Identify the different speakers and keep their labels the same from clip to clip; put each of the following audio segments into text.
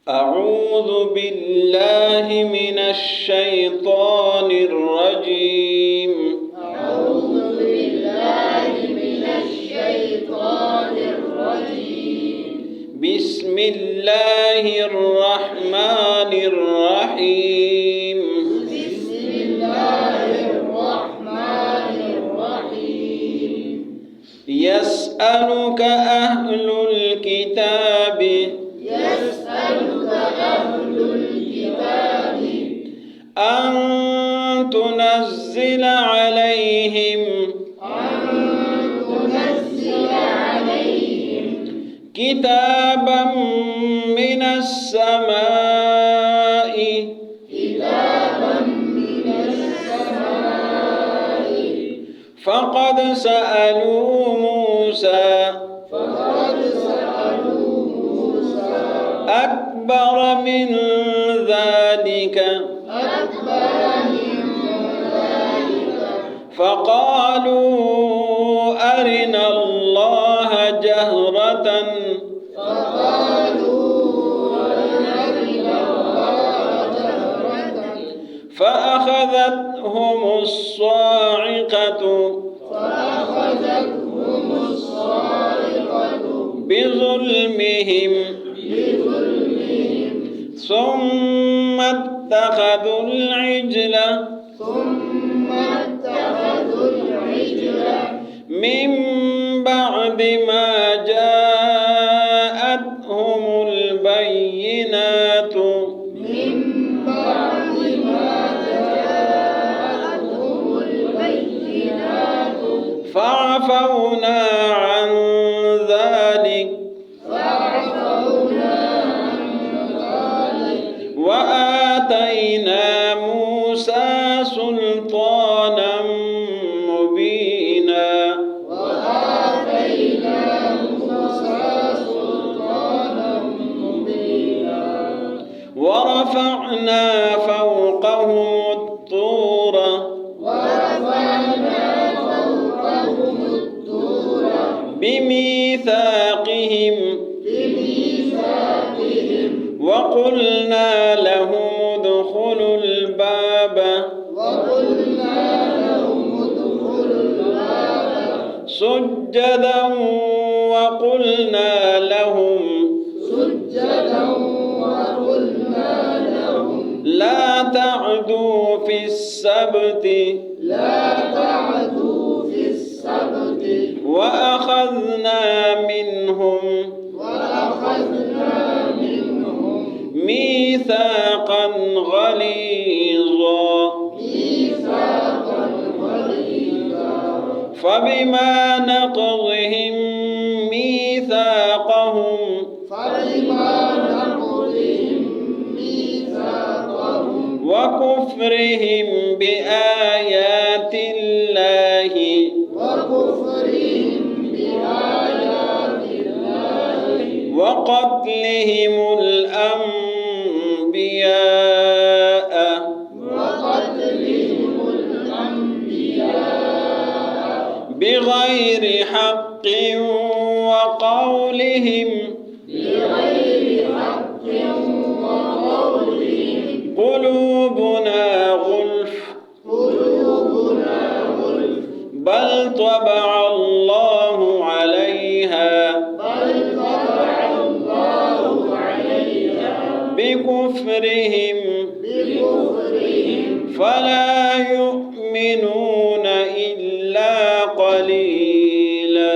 Speaker 1: أعوذ بالله من الشيطان الرجيم.
Speaker 2: أعوذ بالله من الشيطان الرجيم.
Speaker 1: بسم الله الرحمن الرحيم.
Speaker 2: بسم الله الرحمن الرحيم.
Speaker 1: يسألك أهل الكتاب
Speaker 2: يسألك أهل الكتاب
Speaker 1: أن تنزل عليهم كتابا من السماء فقد سألوا موسى أكبر من ذلك فقالوا أرنا الله جهرة فأخذتهم الصاعقة بظلمهم ثم اتخذوا العجل من بعد ما جاءتهم البينات فعفونا عن ذلك وآتينا موسى سلطانا مبينا ورفعنا فوقهم الطور بميثاقهم وقلنا لهم ادخلوا الباب سجدا وقلنا لهم لا تعدوا في السبت وأخذنا منهم ميثاقا غليظا فبما نقضهم ميثاقهم وكفرهم بآيات الله وقتلهم الأنبياء بغير حق وقولهم قلوبنا غلف بل طبع الله عليها بكفرهم فلا يؤمنون إلا قليلا.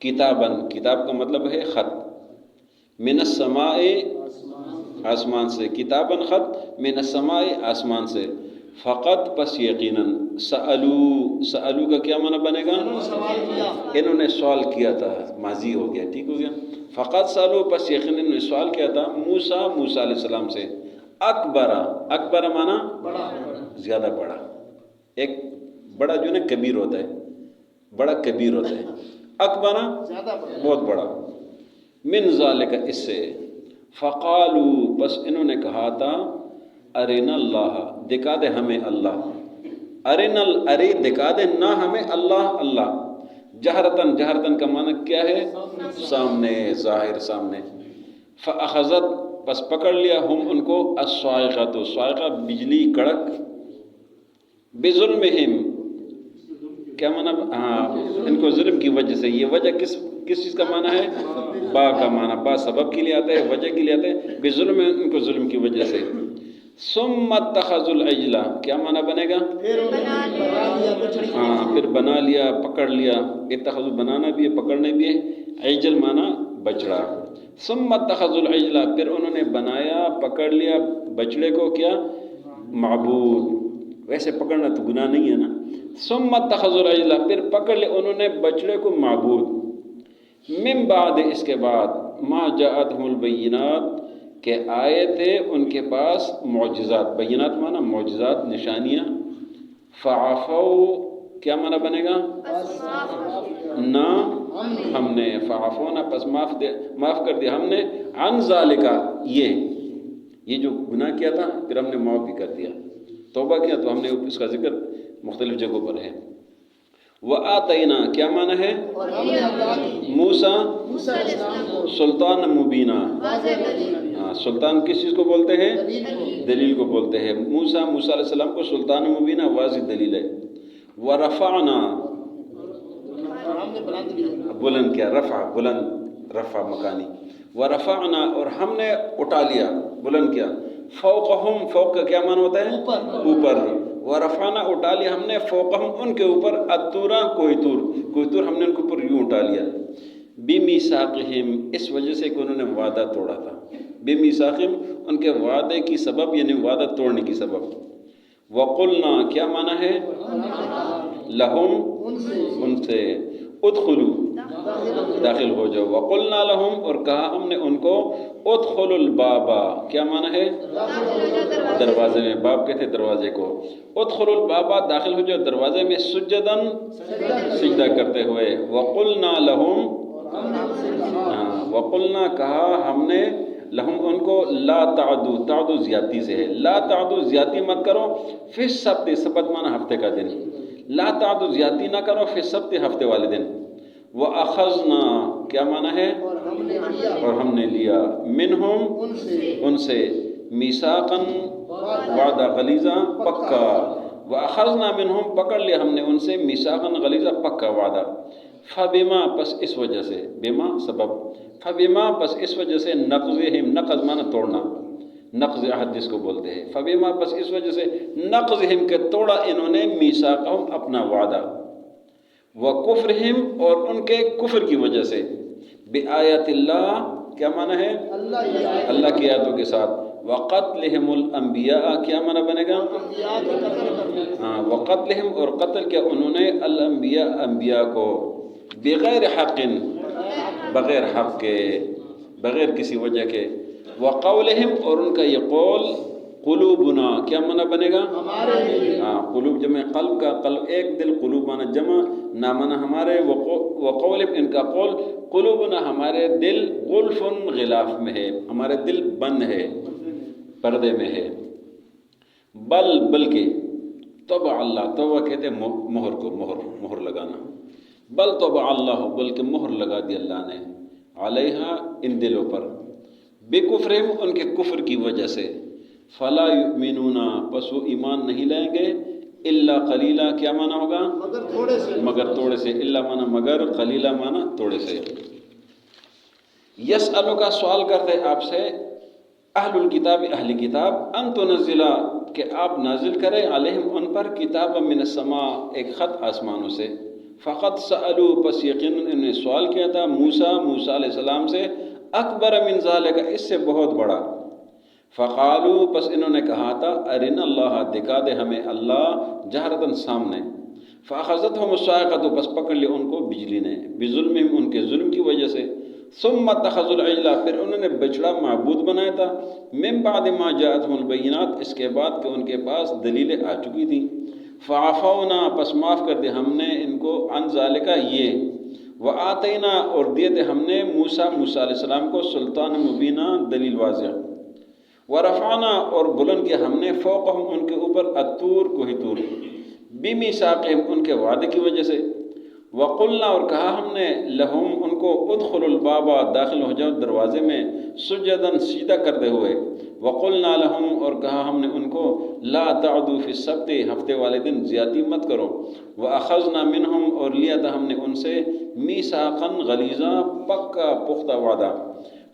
Speaker 1: کتابن، کتاب کا مطلب ہے خط، من السماء آسمان سے، کتابن خط، من السماء آسمان سے، فقط پس یقیناً، سألو کا کیا معنی بنے گا؟ انہوں نے سوال کیا تھا، ماضی ہو گیا، ٹھیک ہو گیا، فقط سألو پس یقیناً انہوں نے سوال کیا تھا موسیٰ علیہ السلام سے، اکبر معنی زیادہ بڑا، ایک بڑا جو ہے کبیر ہوتا ہے، بڑا کبیر ہوتا ہے، اکبر بہت بڑا، من ذالک اس سے، فقالو بس انہوں نے کہا تھا ارنا اللہ، دکھا دے ہمیں اللہ، ارے دکھا دے نہ ہمیں اللہ، جہرتن کا معنی کیا ہے؟ سامنے، ظاہر سامنے، فاخذت بس پکڑ لیا ہم ان کو، الصاعقہ بجلی کڑک، بظلمہم کیا معنی؟ ان کو ظلم کی وجہ سے، یہ وجہ کس چیز کا معنی ہے؟ با کا معنی، با سبب کے لیے آتا ہے، وجہ کے لیے آتا ہے، بظلم ان کو ظلم کی وجہ سے، ثم اتخذوا العجل کیا معنی بنے گا؟ پھر بنا لیا، پکڑ لیا، اتخذوا بنانا بھی ہے، پکڑنے بھی ہے، عجل معنی بچڑا، ثم اتخذوا العجل پھر انہوں نے بنایا، پکڑ لیا بچڑے کو، کیا؟ معبود، ویسے پکڑنا تو گناہ نہیں ہے نا، ثم اتخذوا العجل پھر پکڑ لیا انہوں نے بچڑے کو معبود، من بعد اس کے بعد، ما جاءتهم البینات کہ آئے تھے ان کے پاس معجزات، بینات معنی معجزات، نشانیاں، فعفوا کیا معنی بنے گا؟ نہ ہم نے، فعفونا پس معاف کر دیا ہم نے، عن ذالکا یہ جو گناہ کیا تھا پھر ہم نے معاف بھی کر دیا، توبہ کیا تو ہم نے اس کا ذکر مختلف جگہوں پر ہے، وَآتَيْنَا کیا معنی ہے؟ موسیٰ سلطان مبینہ، سلطان کس چیز کو بولتے ہیں؟ دلیل کو بولتے ہیں، موسیٰ علیہ السلام کو سلطان مبینہ واضح دلیل ہے، وَرَفَعْنَا بلند کیا، رفع مکانی، وَرَفَعْنَا اور ہم نے اٹھا لیا، بلند کیا، فوقہم فوق کا کیا معنی ہوتا ہے؟ اوپر، ورفعنا اٹھا لیا ہم نے، فوقہم ان کے اوپر، الطورا کوئی تور ہم نے ان کے اوپر یوں اٹھا لیا، بمیثاقہم اس وجہ سے کہ انہوں نے وعدہ توڑا تھا، بمیثاقہم ان کے وعدے کی سبب، یعنی وعدہ توڑنے کی سبب، وقلنا کیا معنی ہے؟ لہم ان سے، ادخلوا داخل ہو جاؤ، وقلنا لہم اور کہا ہم نے ان کو، ادخلوا البابا کیا معنی ہے؟ دروازے میں، باب کہتے دروازے کو، ادخلوا البابا داخل ہو جاؤ دروازے میں، سجدن سجدہ کرتے ہوئے، وقلنا لہم وقلنا کہا ہم نے، لہم ان کو، لا تعدو زیادتی سے ہے، لا تعدو زیادتی مت کرو، فی السبت، سبت معنی ہفتے کا دن، لا تعدو زیادتی نہ کرو، فی السبت ہفتے والے دن، وَأَخَذْنَا کیا معنی ہے؟ اور ہم نے لیا، منہم ان سے، میثاقاً وعدہ غلیظہ پکا، وَأَخَذْنَا منہم پکڑ لیا ہم نے ان سے، میثاقاً غلیظہ پکا وعدہ، فبما پس اس وجہ سے، بما سبب، فبما پس اس وجہ سے، نقضہم نقض معنی توڑنا، نقض عہد جس کو بولتے ہیں، فبما پس اس وجہ سے، نقضہم کے توڑا انہوں نے، میثاقہم اپنا وعدہ، وکفرہم اور ان کے کفر کی وجہ سے، بآیات اللہ کیا معنی ہے؟ اللہ کی آیاتوں کے ساتھ، وقتلہم الانبیاء کیا معنی بنے گا؟ وقتلہم اور قتل کیا انہوں نے، الانبیاء انبیاء کو، بغیر حق بغیر حق کے، بغیر کسی وجہ کے، وقولہم اور ان کا یہ قول، قلوبنا کیا معنی بنے گا؟ قلوب جمع قلب کا، قلب ایک دل، قلوب معنی جمع، نہ معنی ہمارے، وقولہم ان کا قول، قلوبنا ہمارے دل، غلف غلاف میں ہے، ہمارے دل بند ہے، پردے میں ہے، بلکہ طبع اللہ، طبع کہتے ہیں مہر کو، مہر لگانا، بل طبع اللہ بلکہ مہر لگا دی اللہ نے، علیہا ان دلوں پر، بکفرہم ان کے کفر کی وجہ سے، فلا یؤمنون پس وہ ایمان نہیں لائیں گے، الا قلیلا کیا معنی ہوگا؟ مگر تھوڑے سے، الا معنی مگر، قلیلا معنی تھوڑے سے، یسألو کا سوال کرتے آپ سے، اہل الکتاب اہل کتاب، ان تنزلا کہ آپ نازل کریں، علیہم ان پر، کتاب من السماء ایک خط آسمانوں سے، فقط سألو پس یقیناً انہوں نے سوال کیا تھا موسیٰ علیہ السلام سے اکبر من ذالک اس سے بہت بڑا. فقالو پس انہوں نے کہا تھا ارنا اللہ دکھا دے ہمیں اللہ جہرتاً سامنے. فاخذتہم الصاعقۃ پس پکڑ لیا ان کو بجلی نے بظلمہم ان کے ظلم کی وجہ سے. ثم اتخذوا العجل پھر انہوں نے بچڑا معبود بنایا تھا. من بعد ما جاءتهم البینات اس کے بعد کہ ان کے پاس دلیلیں آ چکی تھیں. فعفونا پس معاف کر دیا ہم نے ان کو عن ذالک یہ. وآتینا اور دیے تھے ہم نے موسیٰ علیہ السلام کو سلطان مبینہ دلیل واضح. ورفعنا اور بلند کیا ہم نے فوقہم ان کے اوپر الطور کوہ طور بمیثاقہم ان کے وعدے کی وجہ سے. وقلنا اور کہا ہم نے لہم ان کو ادخلوا الباب داخل ہو جاؤ دروازے میں سجداً سیدھا کرتے ہوئے. وقلنا لہم اور کہا ہم نے ان کو لا تعدوا فی السبت ہفتے والے دن زیادتی مت کرو. واخذنا منہم اور لیا تھا ہم نے ان سے میثاقا غلیظا پکا پختہ وعدہ.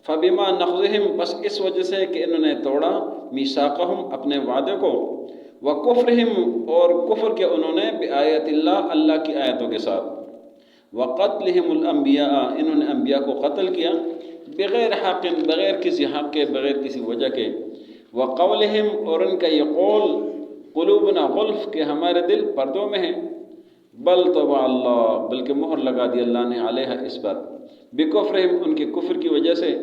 Speaker 1: فبما نقضہم پس اس وجہ سے کہ انہوں نے توڑا میثاقہم اپنے وعدے کو. وکفرہم اور کفر کیا انہوں نے بآیات اللہ کی آیتوں کے ساتھ. وقتلہم الانبیاء انہوں نے انبیاء کو قتل کیا بغیر حق بغیر کسی حق کے بغیر کسی وجہ کے. وقولہم اور ان کا یہ قول قلوبنا غلف کہ ہمارے دل پردوں میں ہیں. بل طبع اللہ بلکہ مہر لگا دی اللہ نے علیہ اس پر بکفرہم ان کے کفر کی وجہ سے.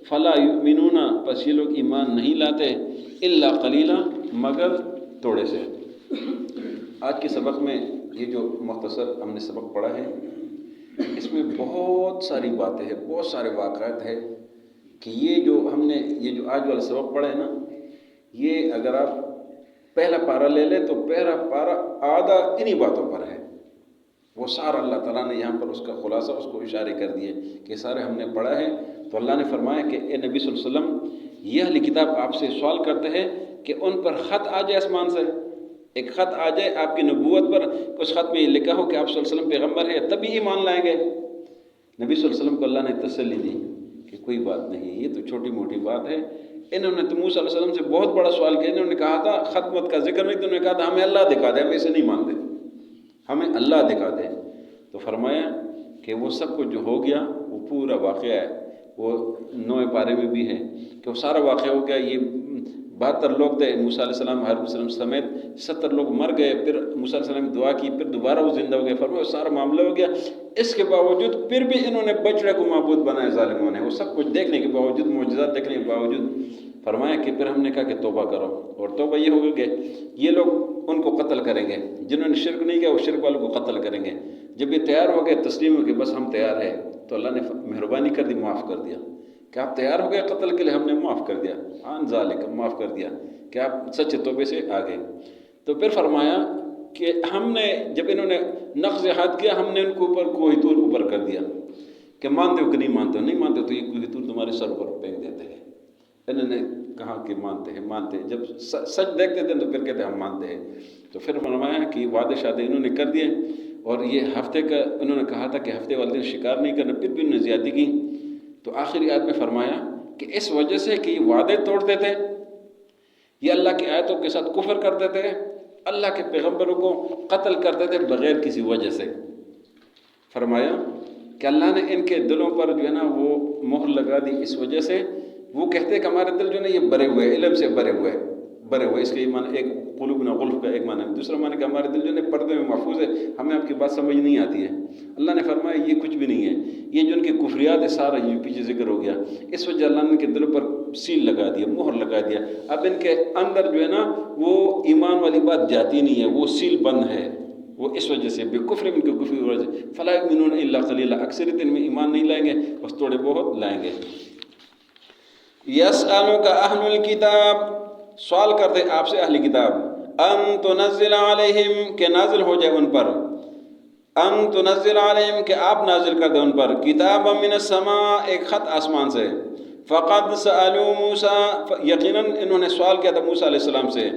Speaker 1: فلا یؤمنون پس یہ لوگ ایمان نہیں لاتے الا قلیلا مگر تھوڑے سے. آج کے سبق میں یہ جو مختصر ہم نے سبق پڑھا ہے اس میں بہت ساری باتیں ہیں بہت سارے واقعات ہیں کہ یہ جو ہم نے یہ جو آج والا سبق پڑھا ہے نا یہ اگر آپ پہلا پارہ لے لیں تو پہلا پارہ آدھا انہی باتوں پر ہے. وہ سارا اللہ تعالیٰ نے یہاں پر اس کا خلاصہ اس کو اشارے کر دیے کہ سارے ہم نے پڑھا ہے. تو اللہ نے فرمایا کہ اے نبی صلی اللہ علیہ وسلم یہ اہل کتاب آپ سے سوال کرتے ہیں کہ ان پر خط آ جائے آسمان سے ایک خط آ جائے آپ کی نبوت پر اس خط میں یہ لکھا ہو کہ آپ صلی اللہ علیہ وسلم پیغمبر ہے تبھی ایمان لائیں گے. نبی صلی اللہ علیہ وسلم کو اللہ نے تسلی دی کہ کوئی بات نہیں یہ تو چھوٹی موٹی بات ہے. انہوں نے تو موسیٰ علیہ السلام سے بہت بڑا سوال کیا. انہوں نے کہا تھا خط مت کا ذکر نہیں تو انہوں نے کہا تھا ہمیں اللہ دکھا دے ہم اسے نہیں مانتے ہمیں اللہ دکھا دے. تو فرمایا کہ وہ سب کچھ جو ہو گیا وہ پورا واقعہ ہے وہ 9 پارے میں بھی ہے کہ وہ سارا واقعہ ہو گیا. یہ 72 لوگ تھے موسیٰ علیہ السلام ہارون علیہ السلام سمیت 70 لوگ مر گئے. پھر موسیٰ علیہ السلام نے دعا کی پھر دوبارہ وہ زندہ ہو گئے. فرمایا وہ سارا معاملہ ہو گیا. اس کے باوجود پھر بھی انہوں نے بچڑے کو معبود بنایا ظالموں نے. وہ سب کچھ دیکھنے کے باوجود معجزات دیکھنے کے باوجود فرمایا کہ پھر ہم نے کہا کہ توبہ کرو. اور توبہ یہ ہوگا کہ یہ لوگ ان کو قتل کریں گے جنہوں نے شرک نہیں کیا وہ شرک والوں کو قتل کریں گے. جب یہ تیار ہو گئے تسلیم ہو کہ بس ہم تیار ہیں تو اللہ نے مہربانی کر دی معاف کر دیا کہ آپ تیار ہو گئے قتل کے لیے ہم نے معاف کر دیا. عن ذالک معاف کر دیا کہ آپ سچے توبے سے آ گئے. تو پھر فرمایا کہ ہم نے جب انہوں نے نقض عہد کیا ہم نے ان کو اوپر کوہ طور اوپر کر دیا کہ مانتے ہو کہ نہیں مانتے ہو. نہیں مانتے ہو تو یہ کوہ طور تمہارے سر پر پھینک دیتے ہیں. انہوں نے کہا کہ مانتے ہیں مانتے ہیں. جب سچ دیکھتے تھے تو پھر کہتے ہیں ہم مانتے ہیں. تو پھر فرمایا کہ وعدے شادے انہوں نے کر دیے اور یہ ہفتے کا انہوں نے کہا تھا کہ ہفتے والے دن شکار نہیں کرنا پھر بھی انہوں نے زیادتی کی. تو آخری آیت میں فرمایا کہ اس وجہ سے کہ یہ وعدے توڑتے تھے یہ اللہ کی آیتوں کے ساتھ کفر کرتے تھے اللہ کے پیغمبروں کو قتل کرتے تھے بغیر کسی وجہ سے. فرمایا کہ اللہ نے ان کے دلوں پر جو ہے نا وہ مہر لگا دی اس وجہ سے وہ کہتے ہیں کہ ہمارے دل جو ہے نا یہ بھرے ہوئے علم سے بھرے ہوئے. اس کے معنی ایک قلوبنا غلف کا ایک معنی ہے. دوسرا معنی کہ ہمارے دل جو ہے پردے میں محفوظ ہے ہمیں آپ کی بات سمجھ نہیں آتی ہے. اللہ نے فرمایا یہ کچھ بھی نہیں ہے. یہ جو ان کے کفریات ہے سارا یہ پیچھے ذکر ہو گیا. اس وجہ اللہ نے ان کے دلوں پر سیل لگا دیا مہر لگا دیا. اب ان کے اندر جو ہے نا وہ ایمان والی بات جاتی نہیں ہے وہ سیل بند ہے. وہ اس وجہ سے بکفر ان کے کفر کی وجہ سے فلا یؤمنون الا قلیلا اکثریت ان میں ایمان نہیں لائیں گے بس تھوڑے بہت لائیں گے. یسألک اہل الکتاب سوال کرتے آپ سے اہل کتاب ان تنزل علیہم کہ نازل ہو جائے ان پر ان تنزل علیہم کہ آپ نازل کر دیں ان پر کتاب من السماء ایک خط آسمان سے. فقد سألوا موسیٰ یقیناً انہوں نے سوال کیا تھا موسیٰ علیہ السلام سے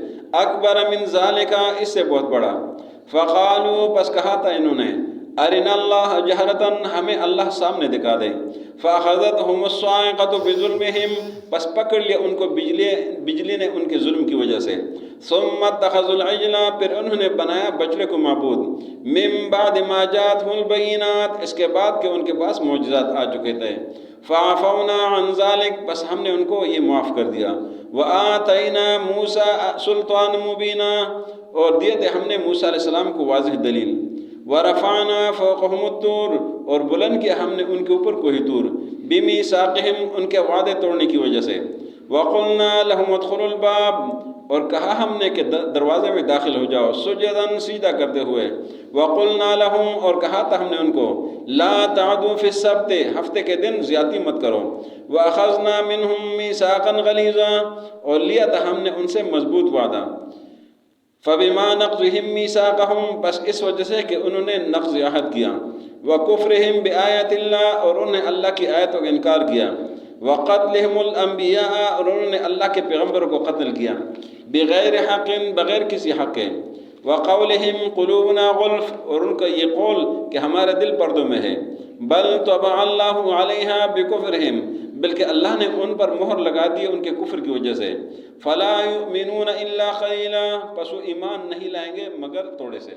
Speaker 1: اکبر من ذالک اس سے بہت بڑا. فقالوا پس کہا تھا انہوں نے ارنا اللہ جہرتاً ہمیں اللہ سامنے دکھا دے. فاخذتهم الصاعقۃ بظلمہم بس پکڑ لیا ان کو بجلی نے ان کے ظلم کی وجہ سے. ثم اتخذوا العجل پھر انہوں نے بنایا بچڑے کو معبود. من بعد ما جاءتهم البینات، اس کے بعد کہ ان کے پاس معجزات آ چکے تھے، فعفونا عن ذلک، بس ہم نے ان کو یہ معاف کر دیا، وآتینا موسیٰ سلطان مبینا، اور دیے تھے ہم نے موسیٰ علیہ السلام کو واضح دلیل، ورفعنا فوقهم الطور، اور بلند کیا ہم نے ان کے اوپر کوہ طور، بمیثاقہم، ان کے وعدے توڑنے کی وجہ سے، وقلنا لهم ادخلوا الباب، اور کہا ہم نے کہ دروازے میں داخل ہو جاؤ، سجداً سجدہ کرتے ہوئے، وقلنا لهم، اور کہا تھا ہم نے ان کو، لا تعدوا فی السبت، ہفتے کے دن زیادتی مت کرو، واخذنا منهم میثاقا غلیظا، اور لیا تھا ہم نے ان سے مضبوط وعدہ، فبما نقضهم میثاقهم، بس اس وجہ سے کہ انہوں نے نقض عہد کیا، وکفرهم بآیات اللہ، اور انہوں نے اللہ کی آیتوں کا انکار کیا، وقتلهم الانبیاء، اور انہوں نے اللہ کے پیغمبروں کو قتل کیا، بغیر حق، بغیر کسی حق کے، وقولهم قلوبنا غلف، اور ان کا یہ قول کہ ہمارا دل پردوں میں ہے، بل طبع اللہ علیہا بکفرہم، بلکہ اللہ نے ان پر مہر لگا دی ان کے کفر کی وجہ سے، فلا یؤمنون الا قلیلا، پس وہ ایمان نہیں لائیں گے مگر تھوڑے سے۔